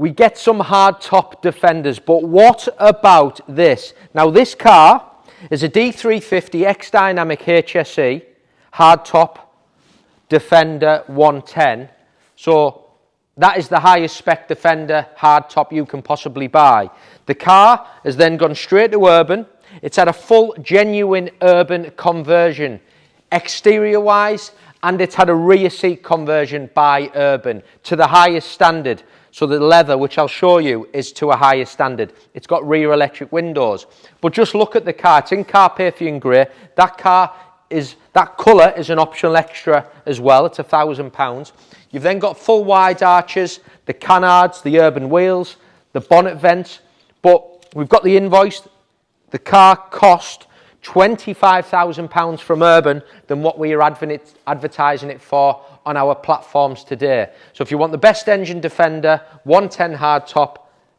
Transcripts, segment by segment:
We get some hard top Defenders, but what about this? Now this car is a D350 X-Dynamic HSE hard top Defender 110. So that is the highest spec Defender hard top you can possibly buy. The car has then gone straight to urban. It's had a full genuine urban conversion exterior wise, and it's had a rear seat conversion by urban to the highest standard. So the leather, which I'll show you, is to a higher standard. It's got rear electric windows. But just look at the car. It's in Carpathian grey. That colour is an optional extra as well. It's £1,000. You've then got full wide arches, the canards, the urban wheels, the bonnet vents. But we've got the invoice. The car cost £25,000 from urban than what we are advertising it for on our platforms today. So if you want the best engine Defender, 110 hardtop,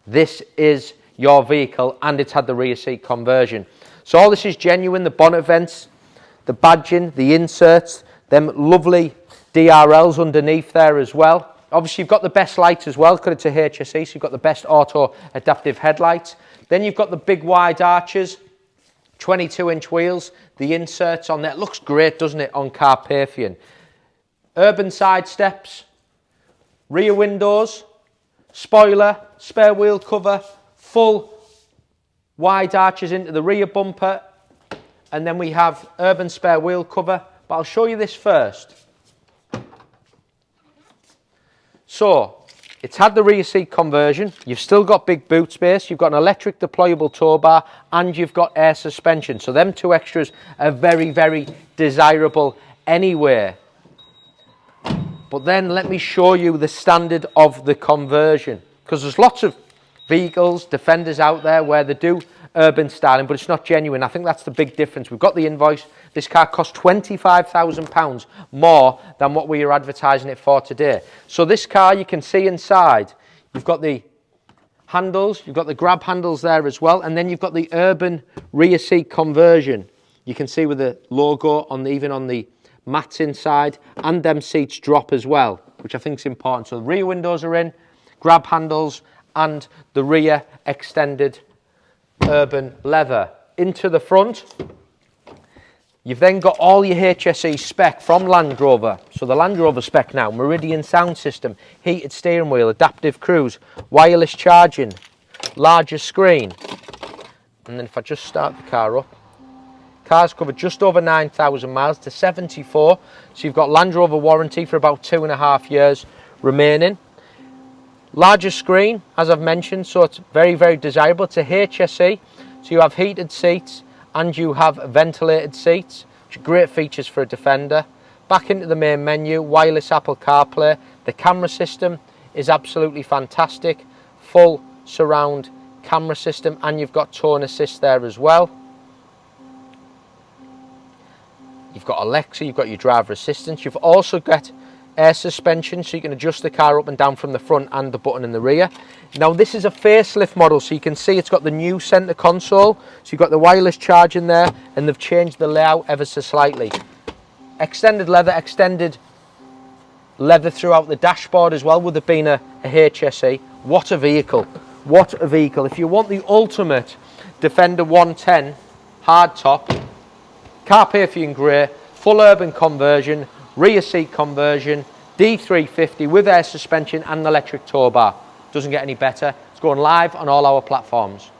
this is your vehicle, and it's had the rear seat conversion. So all this is genuine, the bonnet vents, the badging, the inserts, them lovely DRLs underneath there as well. Obviously you've got the best lights as well, because it's a HSE, so you've got the best auto adaptive headlights. Then you've got the big wide arches, 22-inch wheels, the inserts on there. It looks great, doesn't it, on Carpathian. Urban side steps, rear windows, spoiler, spare wheel cover, full wide arches into the rear bumper, and then we have urban spare wheel cover. But I'll show you this first. So it's had the rear seat conversion. You've still got big boot space. You've got an electric deployable tow bar, and you've got air suspension. So them two extras are very, very desirable anyway. But then let me show you the standard of the conversion, because there's lots of vehicles, Defenders out there where they do urban styling, but it's not genuine. I think that's the big difference. We've got the invoice. This car cost £25,000 more than what we are advertising it for today. So this car, you can see inside, you've got the handles, you've got the grab handles there as well, and then you've got the urban rear seat conversion. You can see with the logo on even on the mats inside, and them seats drop as well, which I think is important. So the rear windows are in, grab handles, and the rear extended urban leather. Into the front, you've then got all your HSE spec from Land Rover. So the Land Rover spec now, Meridian sound system, heated steering wheel, adaptive cruise, wireless charging, larger screen. And then if I just start the car up, car's covered just over 9,000 miles to 74. So you've got Land Rover warranty for about 2.5 years remaining. Larger screen, as I've mentioned, so it's very, very desirable. It's a HSE, so you have heated seats and you have ventilated seats, which are great features for a Defender. Back into the main menu, wireless Apple CarPlay. The camera system is absolutely fantastic. Full surround camera system, and you've got tone assist there as well. You've got Alexa, you've got your driver assistance. You've also got air suspension, so you can adjust the car up and down from the front and the button in the rear. Now this is a facelift model, so you can see it's got the new center console, so you've got the wireless charging there, and they've changed the layout ever so slightly. Extended leather throughout the dashboard as well, with it being a HSE. What a vehicle, what a vehicle. If you want the ultimate Defender 110 hardtop, Carpathian grey, full urban conversion, rear seat conversion, D350 with air suspension and an electric tow bar. Doesn't get any better. It's going live on all our platforms.